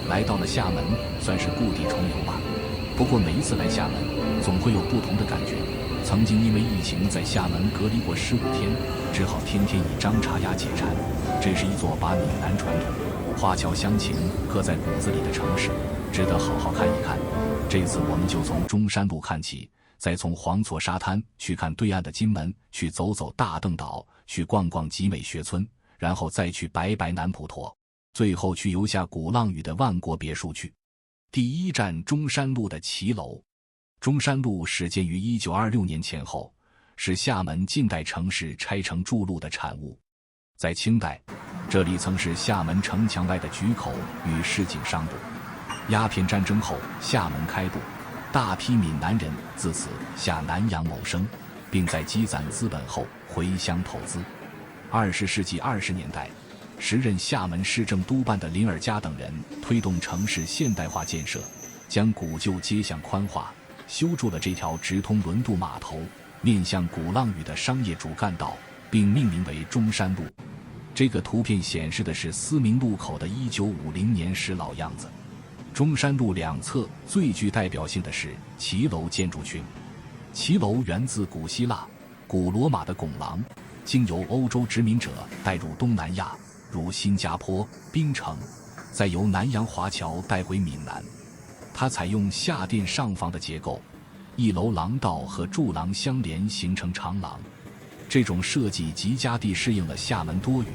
来到了厦门，算是故地重游吧。不过每一次来厦门，总会有不同的感觉。曾经因为疫情在厦门隔离过15天，只好天天以张茶鸭解馋。这是一座把闽南传统、华侨乡情刻在骨子里的城市，值得好好看一看。这次我们就从中山路看起，再从黄厝沙滩去看对岸的金门，去走走大邓岛，去逛逛集美学村，然后再去白白南普陀，最后去游下鼓浪屿的万国别墅去。第一站中山路的骑楼。中山路始建于1926年前后，是厦门近代城市拆成筑路的产物。在清代，这里曾是厦门城墙外的局口与市井商埠。鸦片战争后，厦门开埠，大批闽南人自此下南洋谋生，并在积攒资本后回乡投资。20世纪20年代，时任厦门市政督办的林尔嘉等人推动城市现代化建设，将古旧街巷宽化，修筑了这条直通轮渡码头、面向鼓浪屿的商业主干道，并命名为中山路。这个图片显示的是思明路口的1950年时老样子。中山路两侧最具代表性的是骑楼建筑群。骑楼源自古希腊、古罗马的拱廊，经由欧洲殖民者带入东南亚，如新加坡、槟城，再由南洋华侨带回闽南。它采用下殿上房的结构，一楼廊道和柱廊相连形成长廊。这种设计极佳地适应了厦门多雨、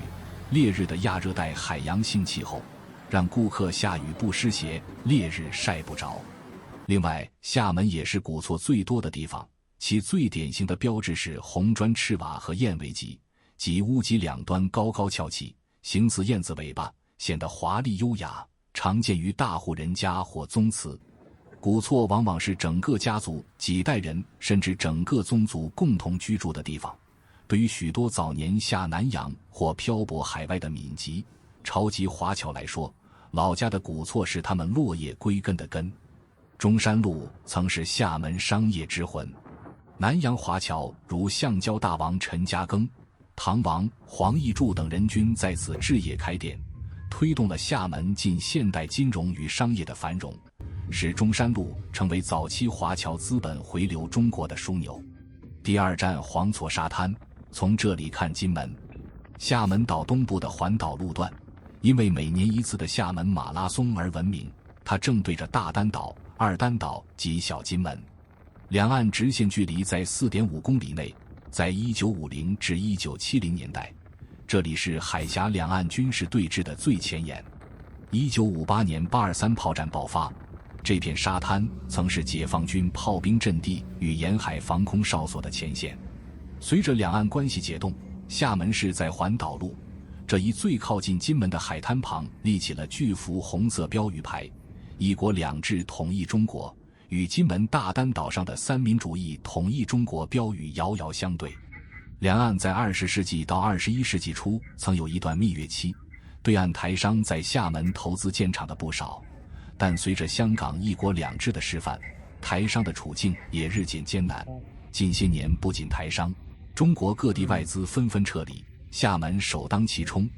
烈日的亚热带海洋性气候，让顾客下雨不湿鞋，烈日晒不着。另外，厦门也是古厝最多的地方，其最典型的标志是红砖赤瓦和燕尾脊，即屋脊两端高高翘起，形似燕子尾巴，显得华丽优雅，常见于大户人家或宗祠。古厝往往是整个家族几代人甚至整个宗族共同居住的地方。对于许多早年下南洋或漂泊海外的闽籍、潮籍华侨来说，老家的古厝是他们落叶归根的根。中山路曾是厦门商业之魂，南洋华侨如橡胶大王陈嘉庚、唐王黄义柱等人均在此置业开店，推动了厦门近现代金融与商业的繁荣，使中山路成为早期华侨资本回流中国的枢纽。第二站黄厝沙滩，从这里看金门。厦门岛东部的环岛路段，因为每年一次的厦门马拉松而闻名，它正对着大丹岛、二丹岛及小金门，两岸直线距离在 4.5 公里内。在1950至1970年代，这里是海峡两岸军事对峙的最前沿。1958年823炮战爆发，这片沙滩曾是解放军炮兵阵地与沿海防空哨所的前线。随着两岸关系解冻，厦门市在环岛路这一最靠近金门的海滩旁立起了巨幅红色标语牌，一国两制统一中国，与金门大丹岛上的三民主义统一中国标语遥遥相对。两岸在20世纪到21世纪初曾有一段蜜月期，对岸台商在厦门投资建厂的不少，但随着香港一国两制的示范，台商的处境也日渐艰难。近些年不仅台商，中国各地外资纷纷撤离，厦门首当其冲。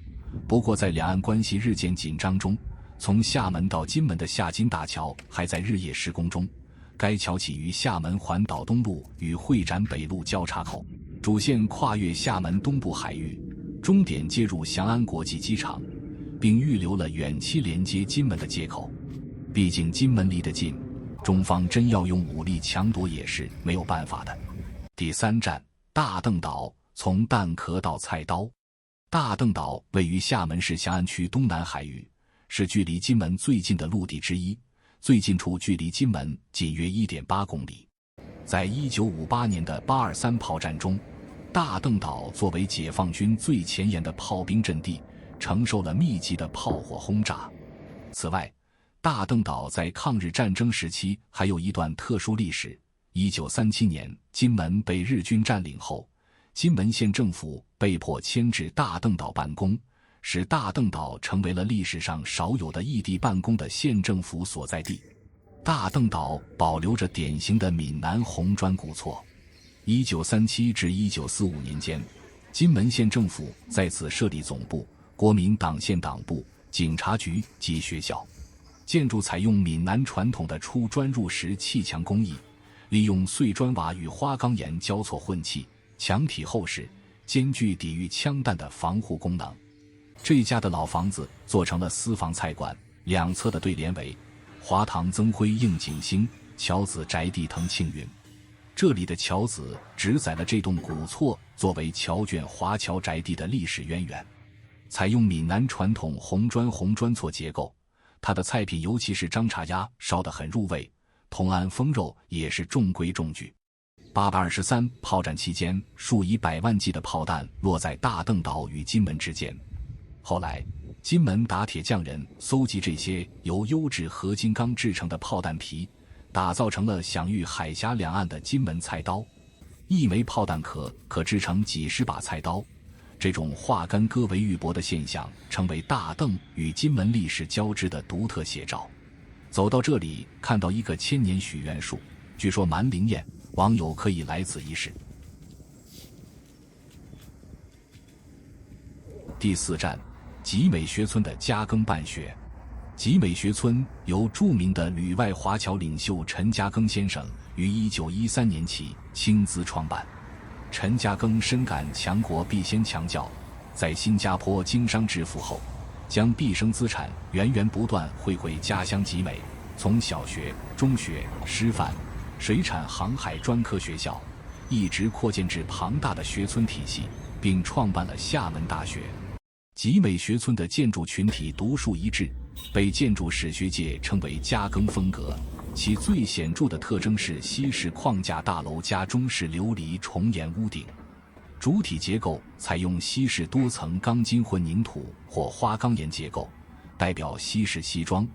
不过在两岸关系日渐紧张中，从厦门到金门的厦金大桥还在日夜施工中。该桥起于厦门环岛东路与会展北路交叉口，主线跨越厦门东部海域，终点接入翔安国际机场，并预留了远期连接金门的接口。毕竟金门离得近，中方真要用武力强夺也是没有办法的。第三站大邓岛，从蛋壳到菜刀。大邓岛位于厦门市翔安区东南海域，是距离金门最近的陆地之一，最近处距离金门仅约 1.8 公里。在1958年的823炮战中，大邓岛作为解放军最前沿的炮兵阵地，承受了密集的炮火轰炸。此外，大邓岛在抗日战争时期还有一段特殊历史。1937年金门被日军占领后，金门县政府被迫迁至大邓岛办公，使大邓岛成为了历史上少有的异地办公的县政府所在地。大邓岛保留着典型的闽南红砖古厝。1937至1945年间，金门县政府在此设立总部、国民党县党部、警察局及学校。建筑采用闽南传统的出砖入石砌墙工艺，利用碎砖瓦与花岗岩交错混砌，墙体厚实，兼具抵御枪弹的防护功能。这家的老房子做成了私房菜馆，两侧的对联为华堂增辉应景兴，乔子宅地腾庆云。这里的乔子只载了这栋古厝作为乔卷华侨宅地的历史渊源。采用闽南传统红砖厝结构，它的菜品尤其是张茶鸭烧得很入味，同安风肉也是中规中矩。823炮战期间，数以百万计的炮弹落在大邓岛与金门之间。后来金门打铁匠人搜集这些由优质合金钢制成的炮弹皮，打造成了享誉海峡两岸的金门菜刀。一枚炮弹壳可制成几十把菜刀，这种化干戈为玉帛的现象成为大邓与金门历史交织的独特写照。走到这里，看到一个千年许愿树，据说蛮灵验，网友可以来此一试。第4站，集美学村的嘉庚办学。集美学村由著名的旅外华侨领袖陈嘉庚先生于1913年起亲自创办。陈嘉庚深感强国必先强教，在新加坡经商致富后，将毕生资产源源不断汇回家乡集美，从小学、中学、师范、水产航海专科学校，一直扩建至庞大的学村体系，并创办了厦门大学。集美学村的建筑群体独树一帜，被建筑史学界称为嘉庚风格。其最显著的特征是西式框架大楼加中式琉璃重檐屋顶，主体结构采用西式多层钢筋混凝土或花岗岩结构，代表西式西装，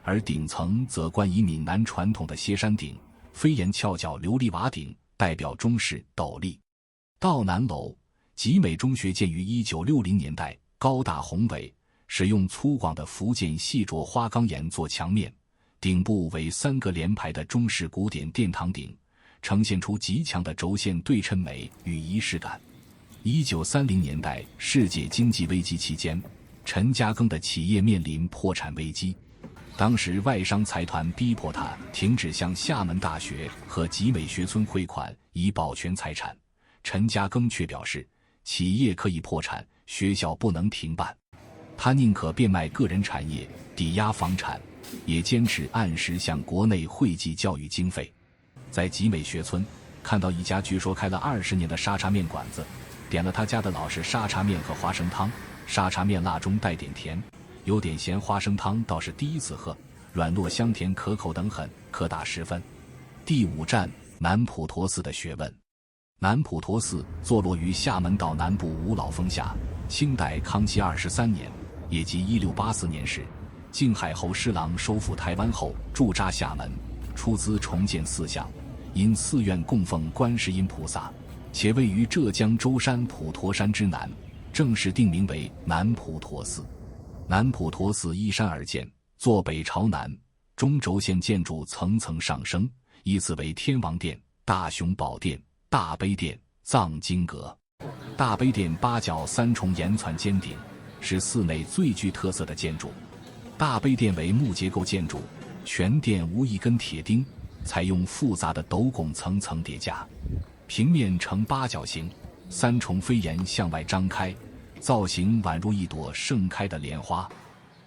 而顶层则冠以闽南传统的歇山顶、飞檐翘角琉璃瓦顶，代表中式斗笠。道南楼，集美中学建于1960年代，高大宏伟，使用粗犷的福建细琢花岗岩做墙面，顶部为3个连排的中式古典殿堂顶，呈现出极强的轴线对称美与仪式感。1930年代世界经济危机期间，陈嘉庚的企业面临破产危机，当时外商财团逼迫他停止向厦门大学和集美学村汇款以保全财产，陈嘉庚却表示企业可以破产，学校不能停办。他宁可变卖个人产业抵押房产，也坚持按时向国内汇集教育经费。在集美学村看到一家据说开了20年的沙茶面馆子，点了他家的老式沙茶面和花生汤，沙茶面辣中带点甜，有点咸，花生汤倒是第一次喝，软糯香甜可口等很，可打10分。第5站，南普陀寺的学问。南普陀寺坐落于厦门岛南部五老峰下，清代康熙23年，也即1684年时，靖海侯施琅收复台湾后驻扎厦门，出资重建寺像，因寺院供奉观世音菩萨，且位于浙江舟山普陀山之南，正式定名为南普陀寺。南普陀寺依山而建，坐北朝南，中轴线建筑层层上升，依次为天王殿、大雄宝殿、大悲殿、藏经阁。大悲殿8角3重檐攒尖顶，是寺内最具特色的建筑。大悲殿为木结构建筑，全殿无一根铁钉，采用复杂的斗拱层层叠加，平面呈8角形，3重飞檐向外张开，造型宛如一朵盛开的莲花。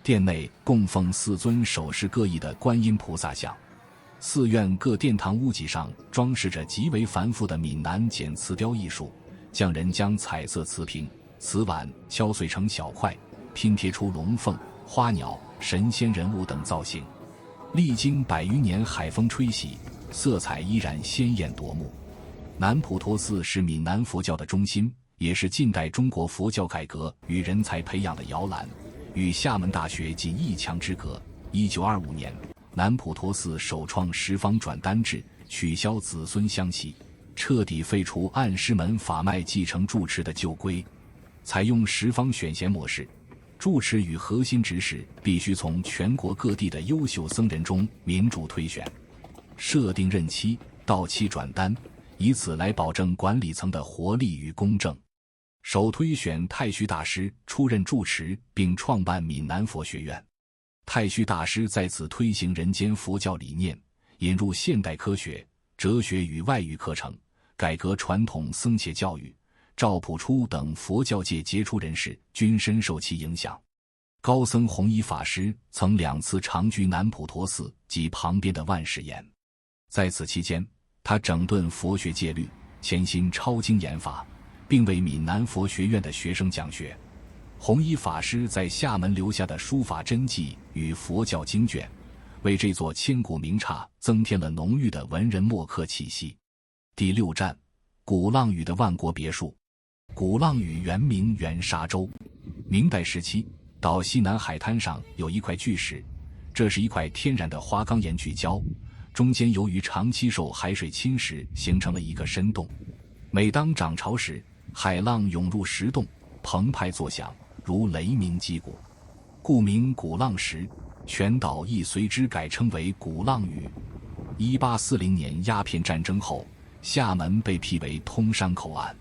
殿内供奉4尊手势各异的观音菩萨像。寺院各殿堂屋脊上装饰着极为繁复的闽南剪瓷雕艺术，匠人将彩色瓷瓶、瓷碗敲碎成小块，拼贴出龙凤、花鸟、神仙人物等造型。历经100余年海风吹洗，色彩依然鲜艳夺目。南普陀寺是闽南佛教的中心，也是近代中国佛教改革与人才培养的摇篮，与厦门大学仅一墙之隔。1925年，南普陀寺首创10方转单制，取消子孙相系，彻底废除按师门法脉继承住持的旧规，采用10方选贤模式，住持与核心执事必须从全国各地的优秀僧人中民主推选，设定任期、到期转单，以此来保证管理层的活力与公正。首推选太虚大师出任住持，并创办闽南佛学院。太虚大师在此推行人间佛教理念，引入现代科学、哲学与外语课程，改革传统僧伽教育。赵朴初等佛教界杰出人士均深受其影响。高僧弘一法师曾2次长居南普陀寺及旁边的万世岩，在此期间，他整顿佛学戒律，潜心抄经研法，并为闽南佛学院的学生讲学。弘一法师在厦门留下的书法真迹与佛教经卷，为这座千古名刹增添了浓郁的文人墨客气息。第6站，鼓浪屿的万国别墅。鼓浪屿原名元沙洲，明代时期岛西南海滩上有一块巨石，这是一块天然的花岗岩巨礁，中间由于长期受海水侵蚀形成了一个深洞。每当涨潮时，海浪涌入石洞，澎湃作响，如雷鸣击鼓，故名鼓浪石。全岛亦随之改称为鼓浪屿。1840年鸦片战争后，厦门被辟为通商口岸，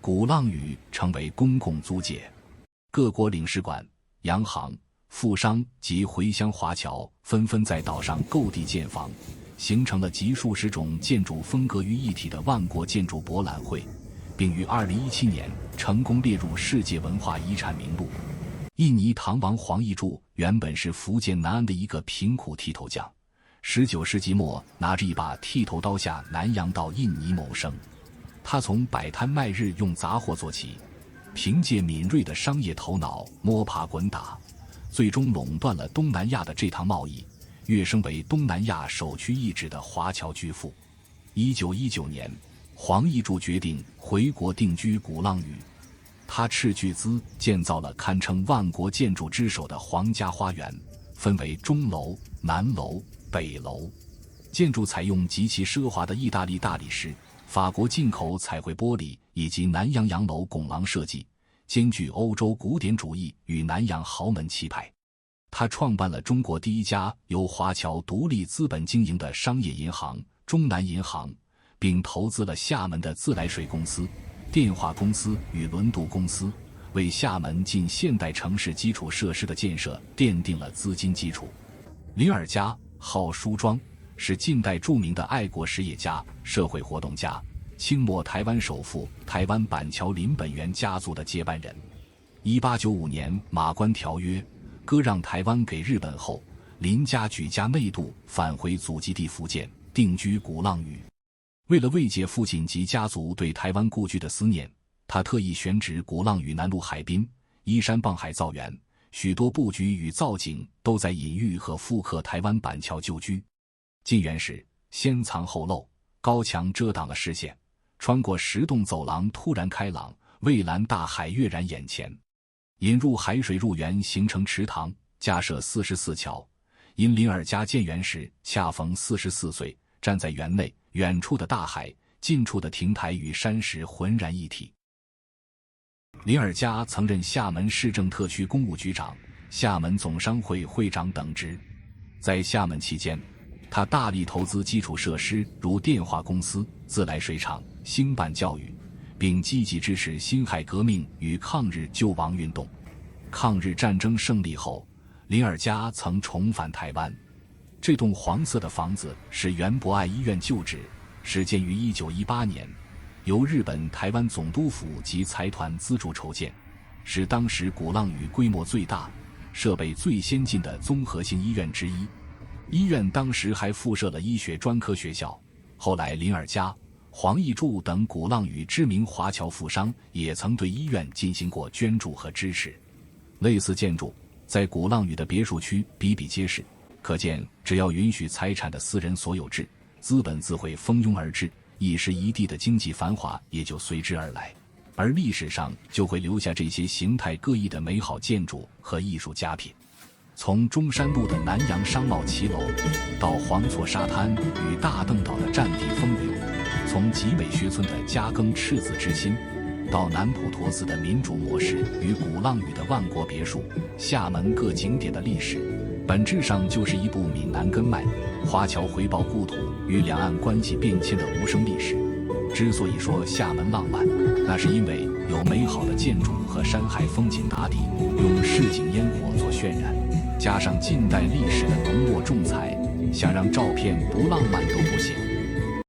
鼓浪屿成为公共租界。各国领事馆、洋行、富商及回乡华侨纷纷在岛上购地建房，形成了集数十种建筑风格于一体的万国建筑博览会，并于2017年成功列入世界文化遗产名录。印尼唐王黄奕柱原本是福建南安的一个贫苦剃头匠，19世纪末拿着一把剃头刀下南洋到印尼谋生。他从摆摊卖日用杂货做起，凭借敏锐的商业头脑摸爬滚打，最终垄断了东南亚的这趟贸易，跃升为东南亚首屈一指的华侨巨富。1919年，黄奕柱决定回国定居鼓浪屿，他斥巨资建造了堪称万国建筑之首的皇家花园，分为钟楼、南楼、北楼。建筑采用极其奢华的意大利大理石、法国进口彩绘玻璃以及南洋洋楼拱廊设计，兼具欧洲古典主义与南洋豪门气派。他创办了中国第一家由华侨独立资本经营的商业银行中南银行，并投资了厦门的自来水公司、电话公司与轮渡公司，为厦门近现代城市基础设施的建设奠定了资金基础。林尔嘉号书庄，是近代著名的爱国实业家、社会活动家，清末台湾首富台湾板桥林本源家族的接班人。1895年马关条约割让台湾给日本后，林家举家内渡返回祖籍地福建，定居鼓浪屿。为了慰藉父亲及家族对台湾故居的思念，他特意选址鼓浪屿南路海滨，依山傍海造园，许多布局与造景都在隐喻和复刻台湾板桥旧居。进园时先藏后露，高墙遮挡了视线，穿过石洞走廊突然开朗，蔚蓝大海跃然眼前。引入海水入园形成池塘，架设44桥。因林尔嘉建园时恰逢44岁，站在园内，远处的大海，近处的亭台与山石浑然一体。林尔嘉曾任厦门市政特区公务局长、厦门总商会会长等职。在厦门期间，他大力投资基础设施，如电话公司、自来水厂，兴办教育，并积极支持辛亥革命与抗日救亡运动。抗日战争胜利后，林尔嘉曾重返台湾。这栋黄色的房子是原博爱医院旧址，始建于1918年，由日本台湾总督府及财团资助筹建，是当时鼓浪屿规模最大、设备最先进的综合性医院之一。医院当时还附设了医学专科学校，后来林尔嘉、黄奕柱等鼓浪屿知名华侨富商也曾对医院进行过捐助和支持。类似建筑在鼓浪屿的别墅区比比皆是，可见只要允许财产的私人所有制，资本自会蜂拥而至，一时一地的经济繁华也就随之而来，而历史上就会留下这些形态各异的美好建筑和艺术佳品。从中山路的南洋商贸骑楼，到黄厝沙滩与大邓岛的战地风云，从集美学村的嘉庚赤子之心，到南普陀寺的民主模式与鼓浪屿的万国别墅，厦门各景点的历史，本质上就是一部闽南根脉、华侨回报故土与两岸关系变迁的无声历史。之所以说厦门浪漫，那是因为有美好的建筑和山海风景打底，用市井烟火做渲染。加上近代历史的浓墨重彩，想让照片不浪漫都